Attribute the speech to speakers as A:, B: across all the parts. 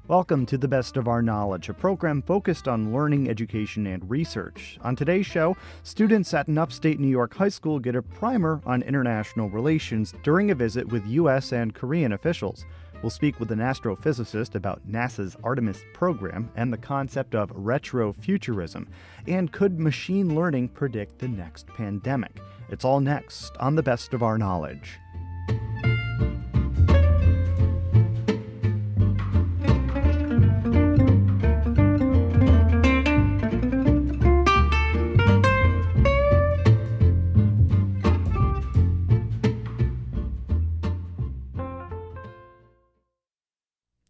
A: Welcome to The Best of Our Knowledge, a program focused on learning, education, and research. On today's show, students at an upstate New York high school get a primer on international relations during a visit with U.S. and Korean officials. We'll speak with an astrophysicist about NASA's Artemis program and the concept of retro-futurism. And could machine learning predict the next pandemic? It's all next on The Best of Our Knowledge.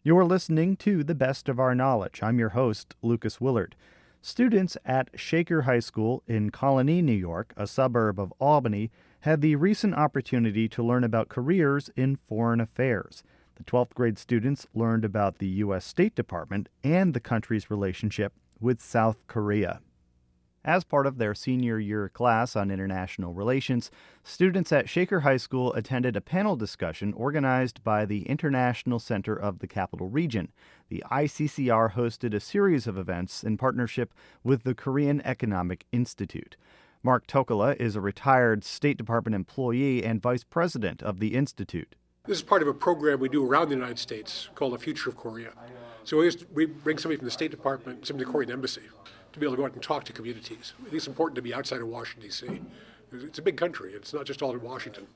A: You're listening to The Best of Our Knowledge. I'm your host, Lucas Willard. Students at Shaker High School in Colony, New York, a suburb of Albany, had the recent opportunity to learn about careers in foreign affairs. The 12th grade students learned about the U.S. State Department and the country's relationship with South Korea. As part of their senior year class on international relations, students at Shaker High School attended a panel discussion organized by the International Center of the Capital Region. The ICCR hosted a series of events in partnership with the Korean Economic Institute. Mark Tokala is a retired State Department employee and vice president of the Institute.
B: This is part of a program we do around the United States called The Future of Korea. So we bring somebody from the State Department, somebody from the Korean Embassy, to be able to go out and talk to communities. I think it's important to be outside of Washington, D.C. It's a big country. It's not just all in Washington.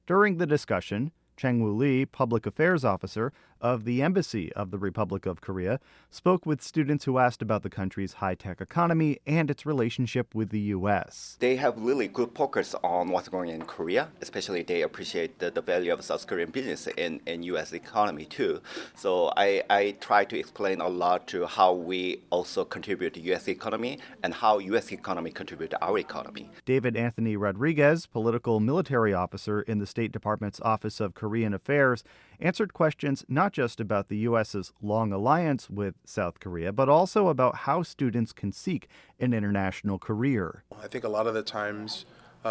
C: During the discussion, Chang-Woo Lee, Public Affairs Officer of the Embassy of the Republic of Korea, spoke with students who asked about the country's high-tech economy and its relationship with the U.S.
D: They have really good focus on what's going on in Korea, especially they appreciate the value of South Korean business in U.S. economy too. So I try to explain a lot to how we also contribute to U.S. economy and how U.S. economy contribute to our economy.
C: David Anthony Rodriguez, political military officer in the State Department's Office of Korean Affairs, answered questions not just about the U.S.'s long alliance with South Korea, but also about how students can seek an international career.
E: I think a lot of the times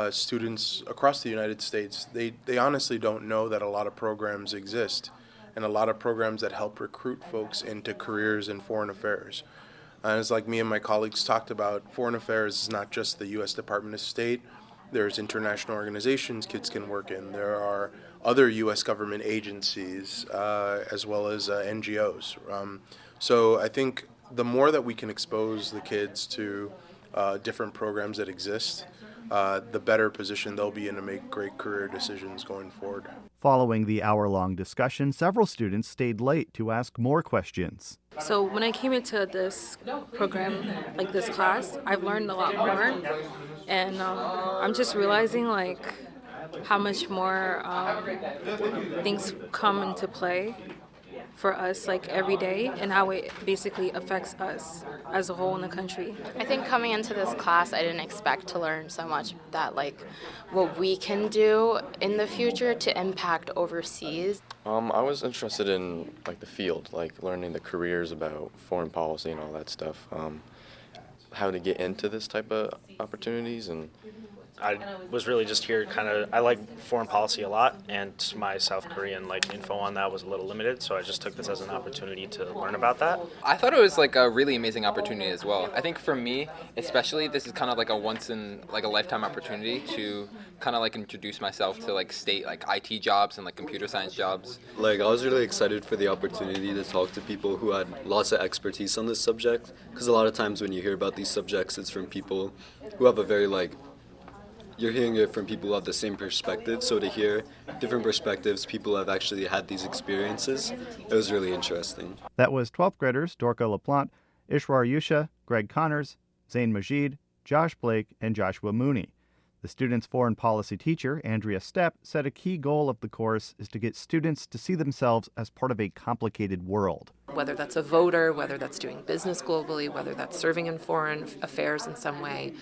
E: students across the United States, they honestly don't know that a lot of programs exist and a lot of programs that help recruit folks into careers in foreign affairs. And it's like me and my colleagues talked about, foreign affairs is not just the U.S. Department of State. There's international organizations kids can work in. There are other U.S. government agencies as well as NGOs. So I think the more that we can expose the kids to different programs that exist, the better position they'll be in to make great career decisions going forward.
C: Following the hour-long discussion, several students stayed late to ask more questions.
F: So when I came into this program, like this class, I've learned a lot more. And I'm just realizing how much more things come into play for us every day and how it basically affects us as a whole in the country.
G: I think coming into this class, I didn't expect to learn so much that what we can do in the future to impact overseas.
H: I was interested in the field, learning the careers about foreign policy and all that stuff. How to get into this type of opportunities. And
I: I was really just here I like foreign policy a lot, and my South Korean info on that was a little limited, so I just took this as an opportunity to learn about that.
J: I thought it was a really amazing opportunity as well. I think for me, especially, this is a once in a lifetime opportunity to introduce myself to state IT jobs and
K: computer science jobs. I was really excited for the opportunity to talk to people who had lots of expertise on this subject, because a lot of times when you hear about these subjects, it's from people who have a very you're hearing it from people who have the same perspective, so to hear different perspectives, people who have actually had these experiences, it was really interesting.
C: That was 12th graders Dorka LaPlante, Ishwar Yusha, Greg Connors, Zain Majid, Josh Blake, and Joshua Mooney. The students' foreign policy teacher, Andrea Stepp, said a key goal of the course is to get students to see themselves as part of a complicated world.
L: Whether that's a voter, whether that's doing business globally, whether that's serving in foreign affairs in some way,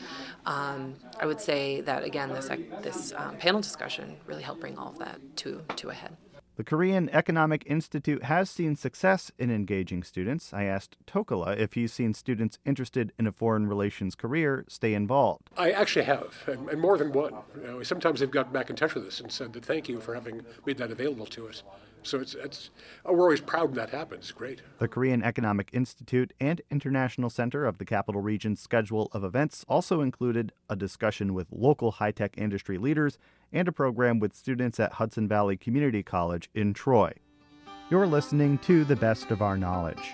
L: I would say that, again, this panel discussion really helped bring all of that to a head.
C: The Korean Economic Institute has seen success in engaging students. I asked Tokala if he's seen students interested in a foreign relations career stay involved.
B: I actually have, and more than one. Sometimes they've gotten back in touch with us and said that thank you for having made that available to us. So we're always proud when that happens. It's great.
C: The Korean Economic Institute and International Center of the Capital Region's schedule of events also included a discussion with local high-tech industry leaders and a program with students at Hudson Valley Community College in Troy. You're listening to The Best of Our Knowledge.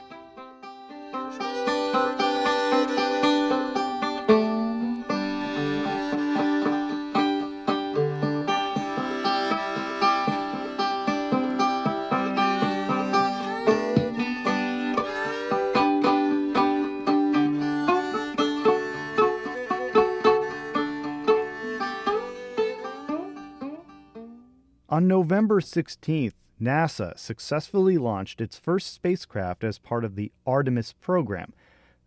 C: On November 16th, NASA successfully launched its first spacecraft as part of the Artemis program.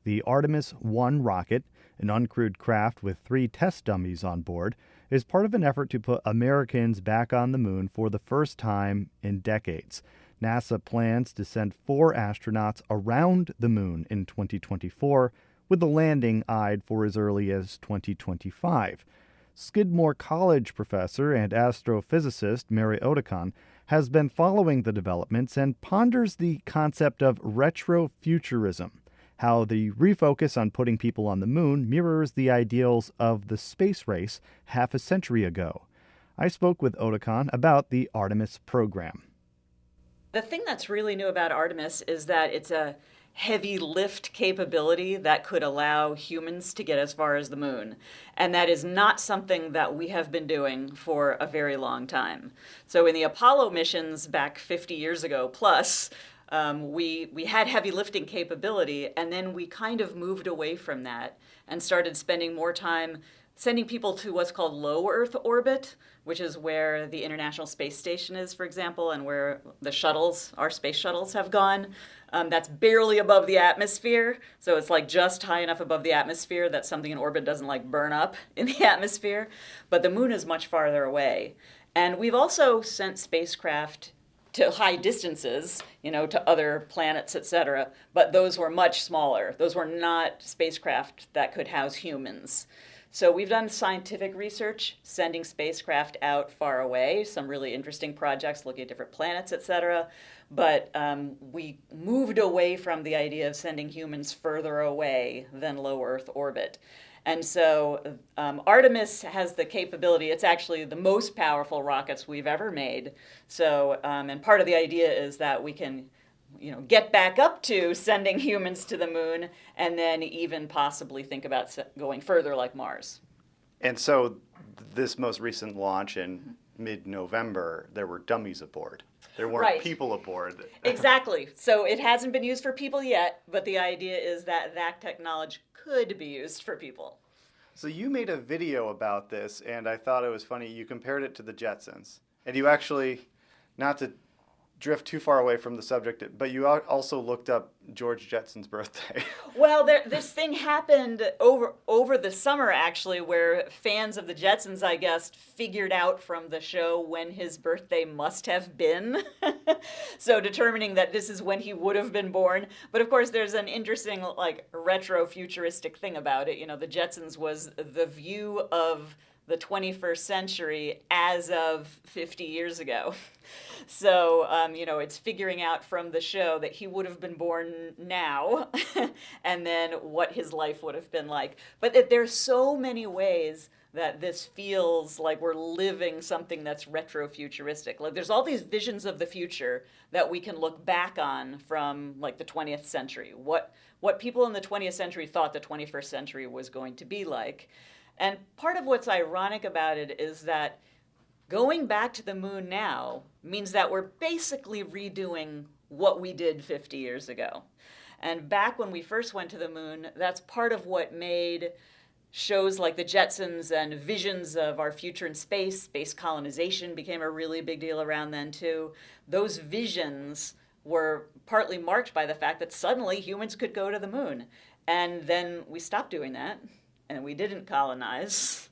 C: The Artemis 1 rocket, an uncrewed craft with 3 test dummies on board, is part of an effort to put Americans back on the moon for the first time in decades. NASA plans to send 4 astronauts around the moon in 2024, with the landing eyed for as early as 2025. Skidmore College professor and astrophysicist Mary Odekon has been following the developments and ponders the concept of retro-futurism, how the refocus on putting people on the moon mirrors the ideals of the space race half a century ago. I spoke with Odekon about the Artemis program.
M: The thing that's really new about Artemis is that it's a heavy lift capability that could allow humans to get as far as the moon. And that is not something that we have been doing for a very long time. So in the Apollo missions back 50 years ago plus, we had heavy lifting capability, and then we kind of moved away from that and started spending more time sending people to what's called low Earth orbit, which is where the International Space Station is, for example, and where the shuttles, our space shuttles, have gone. That's barely above the atmosphere, so it's like just high enough above the atmosphere that something in orbit doesn't like burn up in the atmosphere. But the moon is much farther away. And we've also sent spacecraft to high distances, to other planets, etc. But those were much smaller. Those were not spacecraft that could house humans. So we've done scientific research, sending spacecraft out far away, some really interesting projects looking at different planets, etc. But we moved away from the idea of sending humans further away than low Earth orbit. And so Artemis has the capability, it's actually the most powerful rockets we've ever made. So, and part of the idea is that we can get back up to sending humans to the moon, and then even possibly think about going further like Mars.
C: And so this most recent launch in mid-November, there were dummies aboard. There weren't people aboard.
M: Exactly. So it hasn't been used for people yet, but the idea is that that technology could be used for people.
C: So you made a video about this, and I thought it was funny. You compared it to the Jetsons. And you actually, not to drift too far away from the subject, but you also looked up George Jetson's birthday.
M: Well, this thing happened over the summer, actually, where fans of the Jetsons, I guess, figured out from the show when his birthday must have been. So determining that this is when he would have been born. But of course, there's an interesting, retro-futuristic thing about it. The Jetsons was the view of the 21st century as of 50 years ago. So, it's figuring out from the show that he would have been born now and then what his life would have been like. But there's so many ways that this feels like we're living something that's retro-futuristic. Like there's all these visions of the future that we can look back on from the 20th century. What people in the 20th century thought the 21st century was going to be like. And part of what's ironic about it is that going back to the moon now means that we're basically redoing what we did 50 years ago. And back when we first went to the moon, that's part of what made shows like the Jetsons and visions of our future in space colonization became a really big deal around then too. Those visions were partly marked by the fact that suddenly humans could go to the moon. And then we stopped doing that. And we didn't colonize.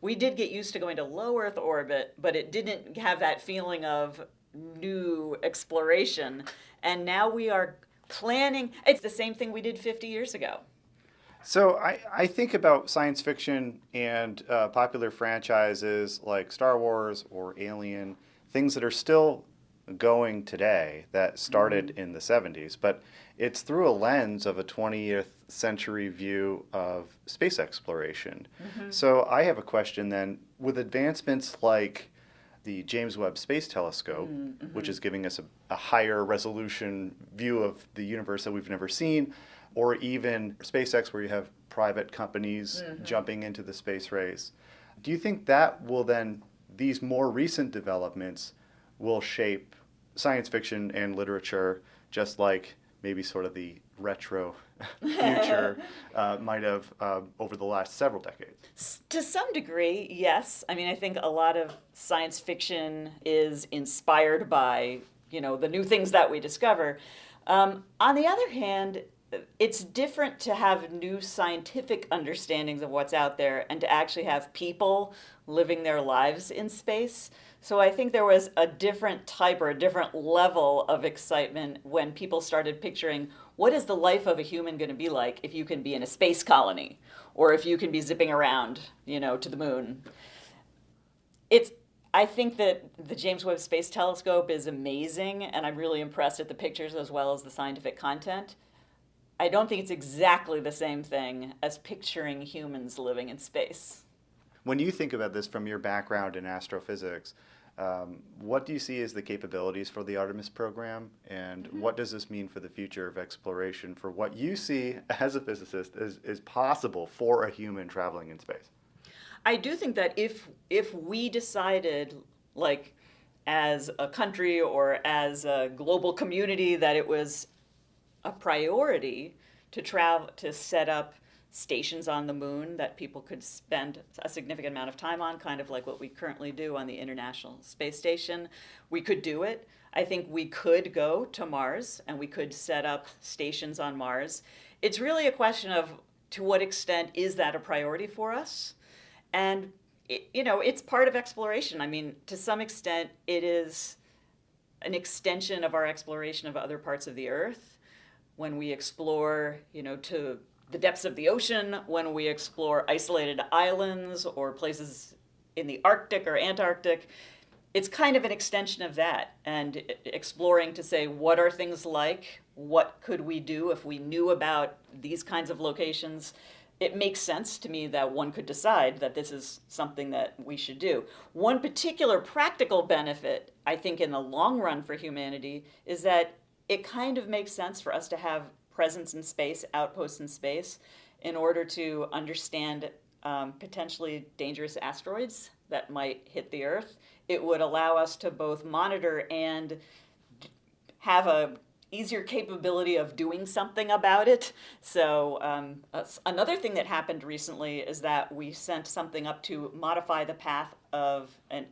M: We did get used to going to low Earth orbit, but it didn't have that feeling of new exploration. And now we are planning. It's the same thing we did 50 years ago.
C: So I think about science fiction and popular franchises like Star Wars or Alien, things that are still going today that started in the 70s, but it's through a lens of a 20th century view of space exploration. So I have a question then, with advancements like the James Webb Space Telescope, which is giving us a higher resolution view of the universe that we've never seen, or even SpaceX, where you have private companies jumping into the space race. Do you think that will then, these more recent developments will shape science fiction and literature just like maybe sort of the retro future might have over the last several decades?
M: To some degree, yes. I mean, I think a lot of science fiction is inspired by, the new things that we discover. On the other hand, it's different to have new scientific understandings of what's out there and to actually have people living their lives in space. So I think there was a different type or a different level of excitement when people started picturing what is the life of a human going to be like if you can be in a space colony or if you can be zipping around, to the moon. I think that the James Webb Space Telescope is amazing, and I'm really impressed at the pictures as well as the scientific content. I don't think it's exactly the same thing as picturing humans living in space.
C: When you think about this from your background in astrophysics, what do you see as the capabilities for the Artemis program, and what does this mean for the future of exploration, for what you see as a physicist is possible for a human traveling in space?
M: I do think that if we decided, like as a country or as a global community, that it was a priority to set up stations on the moon that people could spend a significant amount of time on, kind of like what we currently do on the International Space Station, we could do it. I think we could go to Mars and we could set up stations on Mars. It's really a question of to what extent is that a priority for us? And, it's part of exploration. I mean, to some extent, it is an extension of our exploration of other parts of the Earth. When we explore, to the depths of the ocean, when we explore isolated islands or places in the Arctic or Antarctic, it's kind of an extension of that, and exploring to say, what are things like? What could we do if we knew about these kinds of locations? It makes sense to me that one could decide that this is something that we should do. One particular practical benefit, I think, in the long run for humanity is that it kind of makes sense for us to have presence in space, outposts in space, in order to understand potentially dangerous asteroids that might hit the Earth. It would allow us to both monitor and have a easier capability of doing something about it. So another thing that happened recently is that we sent something up to modify the path of an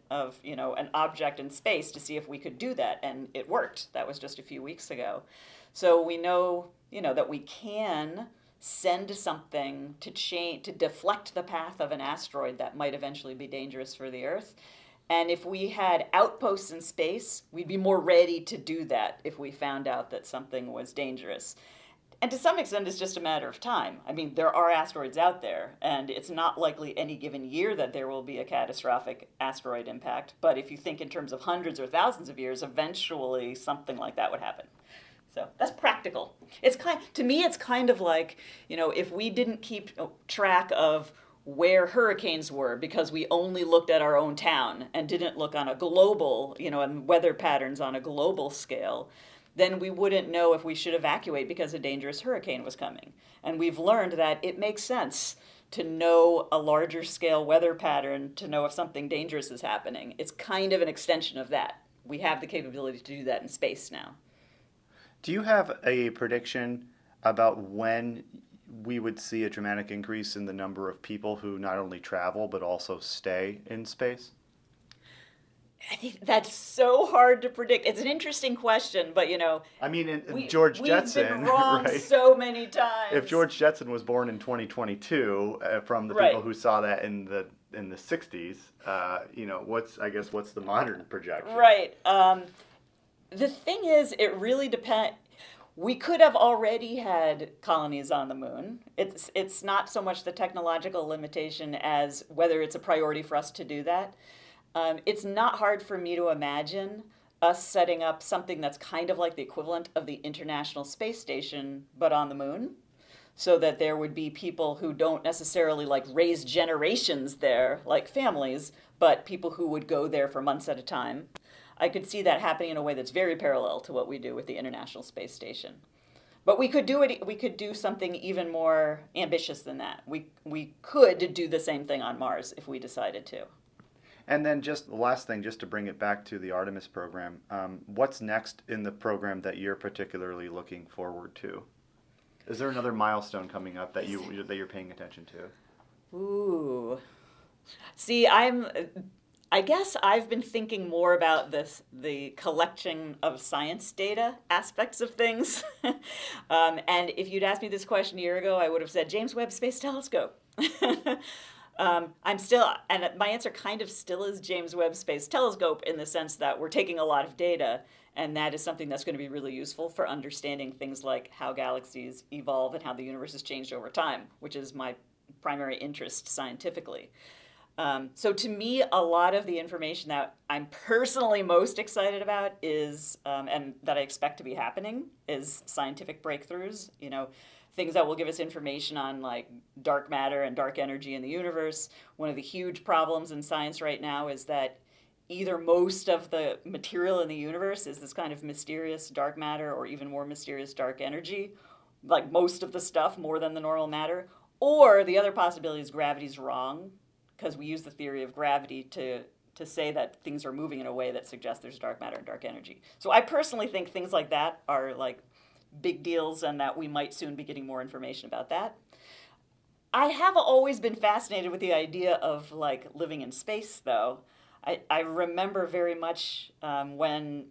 M: object in space to see if we could do that, and it worked. That was just a few weeks ago. So we know, that we can send something to deflect the path of an asteroid that might eventually be dangerous for the Earth. And if we had outposts in space, we'd be more ready to do that if we found out that something was dangerous. And to some extent, it's just a matter of time. I mean, there are asteroids out there, and it's not likely any given year that there will be a catastrophic asteroid impact. But if you think in terms of hundreds or thousands of years, eventually something like that would happen. So that's practical. To me, it's kind of like, if we didn't keep track of where hurricanes were because we only looked at our own town and didn't look on a global, and weather patterns on a global scale, then we wouldn't know if we should evacuate because a dangerous hurricane was coming. And we've learned that it makes sense to know a larger scale weather pattern to know if something dangerous is happening. It's kind of an extension of that. We have the capability to do that in space now.
C: Do you have a prediction about when we would see a dramatic increase in the number of people who not only travel but also stay in space?
M: I think that's so hard to predict. It's an interesting question, but
C: I mean, George Jetson,
M: we've been wrong
C: right?
M: So many times.
C: If George Jetson was born in 2022, from the people who saw that in the 60s, what's the modern projection?
M: Right. The thing is, it really depends. We could have already had colonies on the moon. It's not so much the technological limitation as whether it's a priority for us to do that. It's not hard for me to imagine us setting up something that's kind of like the equivalent of the International Space Station, but on the moon, so that there would be people who don't necessarily like raise generations there, like families, but people who would go there for months at a time. I could see that happening in a way that's very parallel to what we do with the International Space Station. But we could do something even more ambitious than that. We could do the same thing on Mars if we decided to.
C: And then just the last thing, just to bring it back to the Artemis program, what's next in the program that you're particularly looking forward to? Is there another milestone coming up that you're paying attention to?
M: Ooh. See, I guess I've been thinking more about the collection of science data aspects of things. And if you'd asked me this question a year ago, I would have said James Webb Space Telescope. And my answer kind of still is James Webb Space Telescope, in the sense that we're taking a lot of data, and that is something that's going to be really useful for understanding things like how galaxies evolve and how the universe has changed over time, which is my primary interest scientifically. So to me, a lot of the information that I'm personally most excited about is, and that I expect to be happening, is scientific breakthroughs, things that will give us information on like dark matter and dark energy in the universe. One of the huge problems in science right now is that either most of the material in the universe is this kind of mysterious dark matter, or even more mysterious dark energy, like most of the stuff more than the normal matter, or the other possibility is gravity's wrong, because we use the theory of gravity to say that things are moving in a way that suggests there's dark matter and dark energy. So I personally think things like that are like big deals, and that we might soon be getting more information about that. I have always been fascinated with the idea of like living in space, though. I remember very much when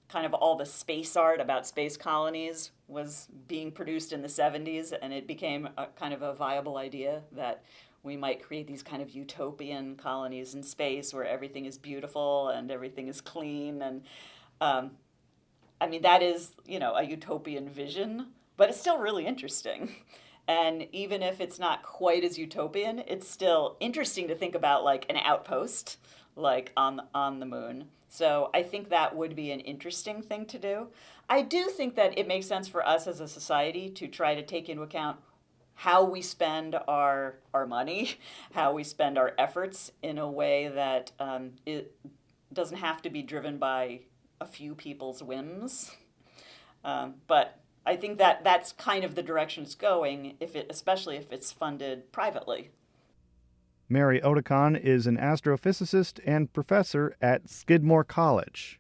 M: kind of all the space art about space colonies was being produced in the 70s, and it became a kind of a viable idea that we might create these kind of utopian colonies in space where everything is beautiful and everything is clean. And that is, a utopian vision, but it's still really interesting. And even if it's not quite as utopian, it's still interesting to think about like an outpost, like on the moon. So I think that would be an interesting thing to do. I do think that it makes sense for us as a society to try to take into account how we spend our money, how we spend our efforts in a way that it doesn't have to be driven by a few people's whims. But I think that that's kind of the direction it's going, especially if it's funded privately.
C: Mary Odekon is an astrophysicist and professor at Skidmore College.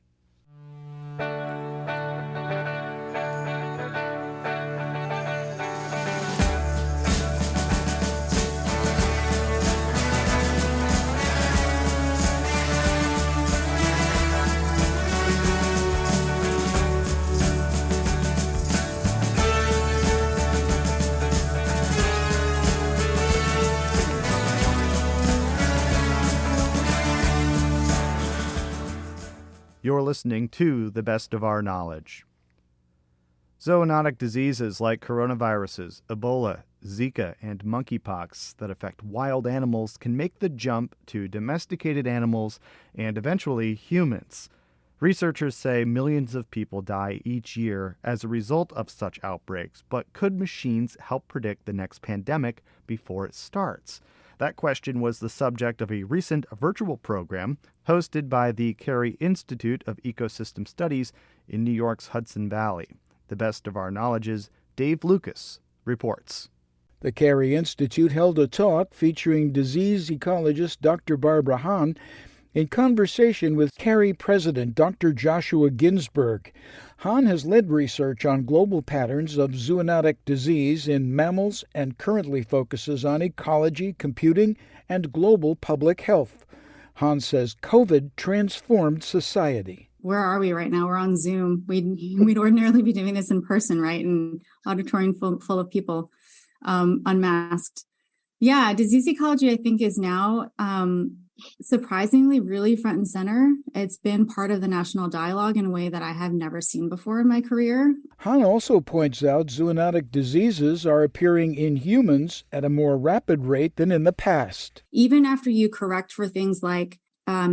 C: You're listening to The Best of Our Knowledge. Zoonotic diseases like coronaviruses, Ebola, Zika, and monkeypox that affect wild animals can make the jump to domesticated animals and eventually humans. Researchers say millions of people die each year as a result of such outbreaks, but could machines help predict the next pandemic before it starts? That question was the subject of a recent virtual program hosted by the Carey Institute of Ecosystem Studies in New York's Hudson Valley. The Best of Our Knowledge's Dave Lucas reports.
N: The Carey Institute held a talk featuring disease ecologist Dr. Barbara Hahn in conversation with Carey President Dr. Joshua Ginsberg. Hahn has led research on global patterns of zoonotic disease in mammals and currently focuses on ecology, computing, and global public health. Hahn says COVID transformed society.
O: Where are we right now? We're on Zoom. We'd ordinarily be doing this in person, right? In auditorium full of people unmasked. Yeah, disease ecology, I think, is now surprisingly really front and center. It's been part of the national dialogue in a way that I have never seen before in my career.
N: Hahn also points out zoonotic diseases are appearing in humans at a more rapid rate than in the past.
O: Even after you correct for things like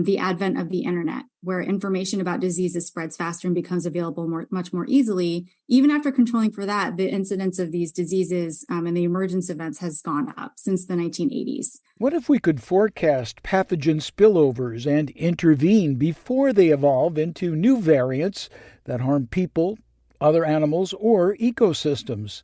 O: the advent of the internet, where information about diseases spreads faster and becomes available much more easily. Even after controlling for that, the incidence of these diseases and the emergence events has gone up since the 1980s.
N: What if we could forecast pathogen spillovers and intervene before they evolve into new variants that harm people, other animals, or ecosystems?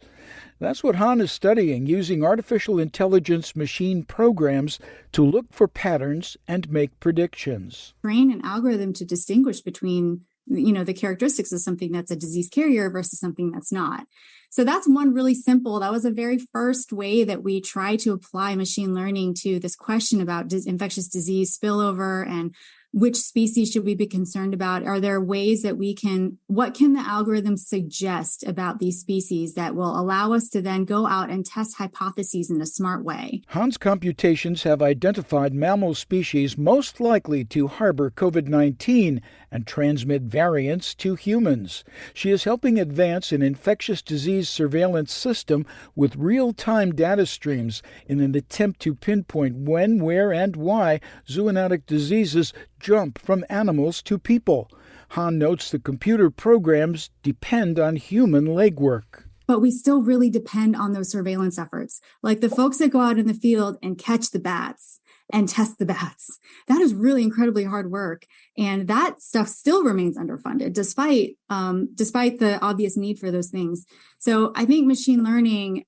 N: That's what Han is studying, using artificial intelligence machine programs to look for patterns and make predictions.
O: Train an algorithm to distinguish between, the characteristics of something that's a disease carrier versus something that's not. So that's one really simple, that was the very first way that we try to apply machine learning to this question about infectious disease spillover and which species should we be concerned about? Are there ways that what can the algorithm suggest about these species that will allow us to then go out and test hypotheses in a smart way?
N: Han's computations have identified mammal species most likely to harbor COVID-19 and transmit variants to humans. She is helping advance an infectious disease surveillance system with real-time data streams in an attempt to pinpoint when, where, and why zoonotic diseases jump from animals to people. Han notes the computer programs depend on human legwork.
O: But we still really depend on those surveillance efforts, like the folks that go out in the field and catch the bats and test the bats. That is really incredibly hard work. And that stuff still remains underfunded, despite the obvious need for those things. So I think machine learning,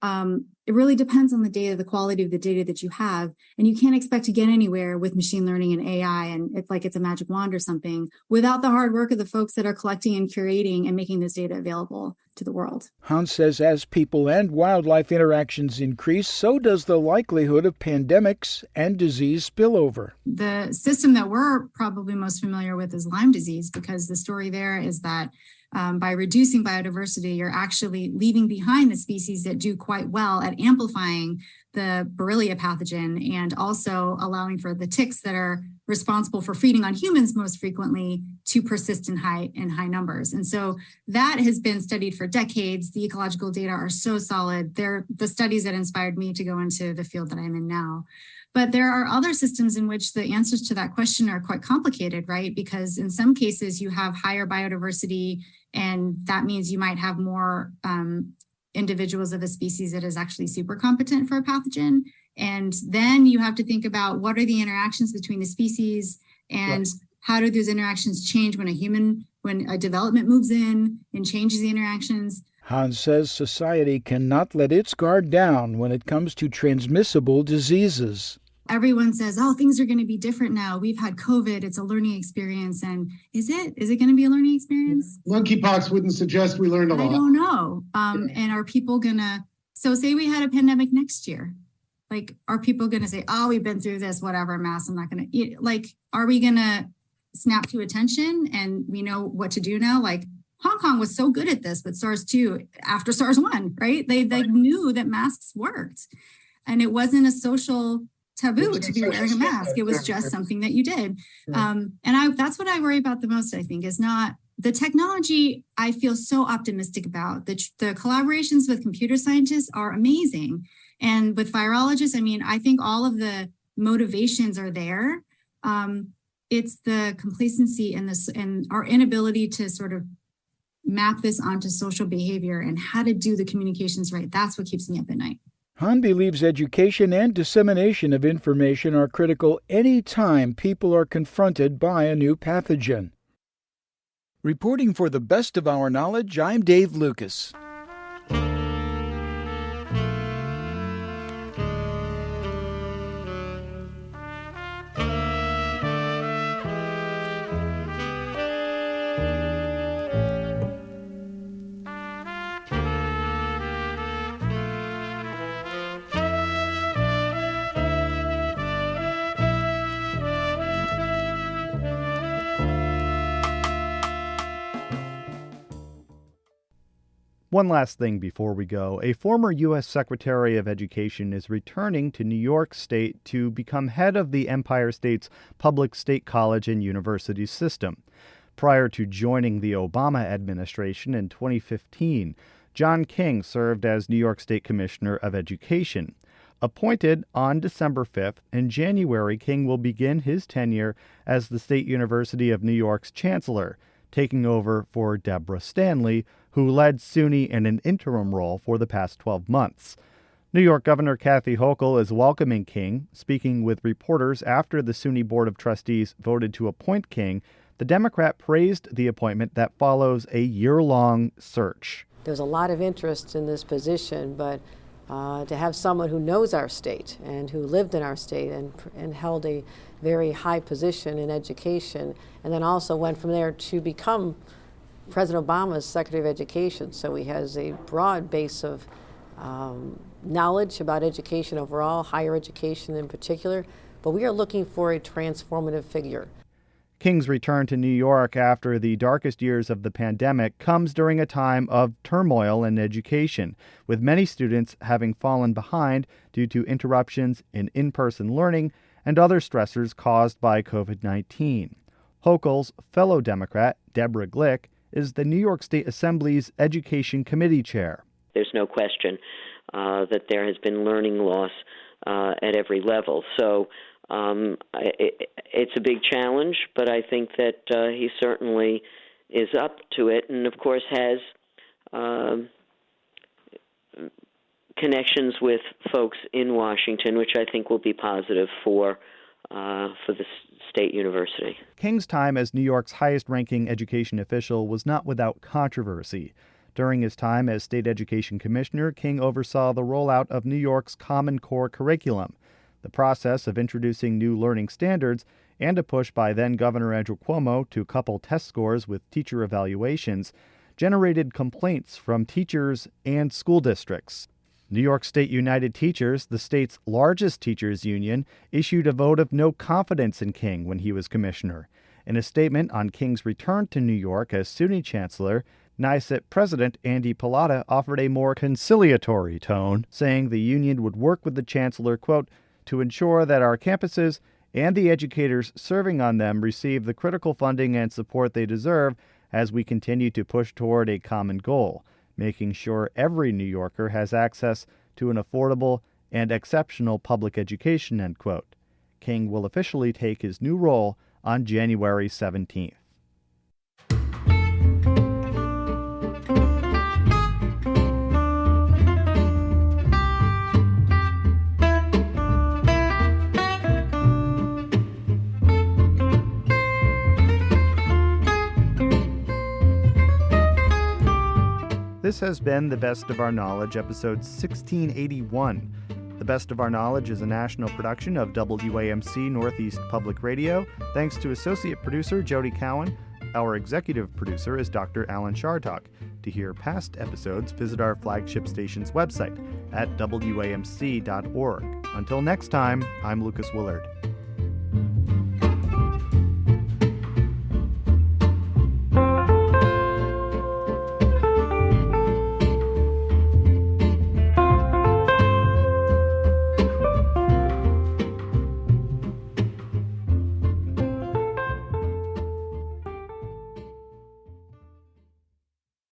O: it really depends on the data, the quality of the data that you have. And you can't expect to get anywhere with machine learning and AI, and it's like it's a magic wand or something, without the hard work of the folks that are collecting and curating and making this data available to the world.
N: Han says as people and wildlife interactions increase, so does the likelihood of pandemics and disease spillover.
O: The system that we're probably most familiar with is Lyme disease, because the story there is that by reducing biodiversity, you're actually leaving behind the species that do quite well at amplifying the Borrelia pathogen and also allowing for the ticks that are responsible for feeding on humans most frequently to persist in high numbers. And so that has been studied for decades. The ecological data are so solid. They're the studies that inspired me to go into the field that I'm in now. But there are other systems in which the answers to that question are quite complicated, right? Because in some cases you have higher biodiversity, and that means you might have more individuals of a species that is actually super competent for a pathogen. And then you have to think about what are the interactions between the species and how do those interactions change when a development moves in and changes the interactions.
N: Hans says society cannot let its guard down when it comes to transmissible diseases.
O: Everyone says, oh, things are going to be different now. We've had COVID. It's a learning experience. And is it going to be a learning experience?
P: Monkeypox wouldn't suggest we learned a lot.
O: I don't know. And are people going to, so say we had a pandemic next year. Like, are people going to say, oh, we've been through this, whatever, mass, I'm not going to eat. Like, are we going to snap to attention and we know what to do now? Like, Hong Kong was so good at this with SARS-2 after SARS-1, right? They knew that masks worked. And it wasn't a social taboo to be wearing a mask. It was just something that you did. That's what I worry about the most, I think, is not the technology. I feel so optimistic about. The collaborations with computer scientists are amazing. And with virologists, I mean, I think all of the motivations are there. It's the complacency and our inability to sort of map this onto social behavior and how to do the communications right. That's what keeps me up at night.
N: Han believes education and dissemination of information are critical any time people are confronted by a new pathogen. Reporting for the best of our knowledge, I'm Dave Lucas.
A: One last thing before we go. A former U.S. Secretary of Education is returning to New York State to become head of the Empire State's public state college and university system. Prior to joining the Obama administration in 2015, John King served as New York State Commissioner of Education.
C: Appointed on December 5th, in January, King will begin his tenure as the State University of New York's chancellor, taking over for Deborah Stanley, who led SUNY in an interim role for the past 12 months. New York Governor Kathy Hochul is welcoming King. Speaking with reporters after the SUNY Board of Trustees voted to appoint King, the Democrat praised the appointment that follows a year-long search.
Q: There's a lot of interest in this position, but to have someone who knows our state and who lived in our state and held a very high position in education, and then also went from there to become President Obama's Secretary of Education. So he has a broad base of knowledge about education overall, higher education in particular, but we are looking for a transformative figure.
C: King's return to New York after the darkest years of the pandemic comes during a time of turmoil in education, with many students having fallen behind due to interruptions in in-person learning and other stressors caused by COVID-19. Hochul's fellow Democrat, Deborah Glick, is the New York State Assembly's Education Committee chair.
R: There's no question that there has been learning loss at every level. So it's a big challenge, but I think that he certainly is up to it, and of course has connections with folks in Washington, which I think will be positive for the state university.
C: King's time as New York's highest-ranking education official was not without controversy. During his time as state education commissioner, King oversaw the rollout of New York's Common Core curriculum, the process of introducing new learning standards, and a push by then-Governor Andrew Cuomo to couple test scores with teacher evaluations, generated complaints from teachers and school districts. New York State United Teachers, the state's largest teachers union, issued a vote of no confidence in King when he was commissioner. In a statement on King's return to New York as SUNY chancellor, NYSET President Andy Pallotta offered a more conciliatory tone, saying the union would work with the chancellor, quote, to ensure that our campuses and the educators serving on them receive the critical funding and support they deserve as we continue to push toward a common goal, making sure every New Yorker has access to an affordable and exceptional public education, end quote. King will officially take his new role on January 17th. This has been The Best of Our Knowledge, episode 1681. The Best of Our Knowledge is a national production of WAMC Northeast Public Radio. Thanks to associate producer Jody Cowan. Our executive producer is Dr. Alan Shartok. To hear past episodes, visit our flagship station's website at WAMC.org. Until next time, I'm Lucas Willard.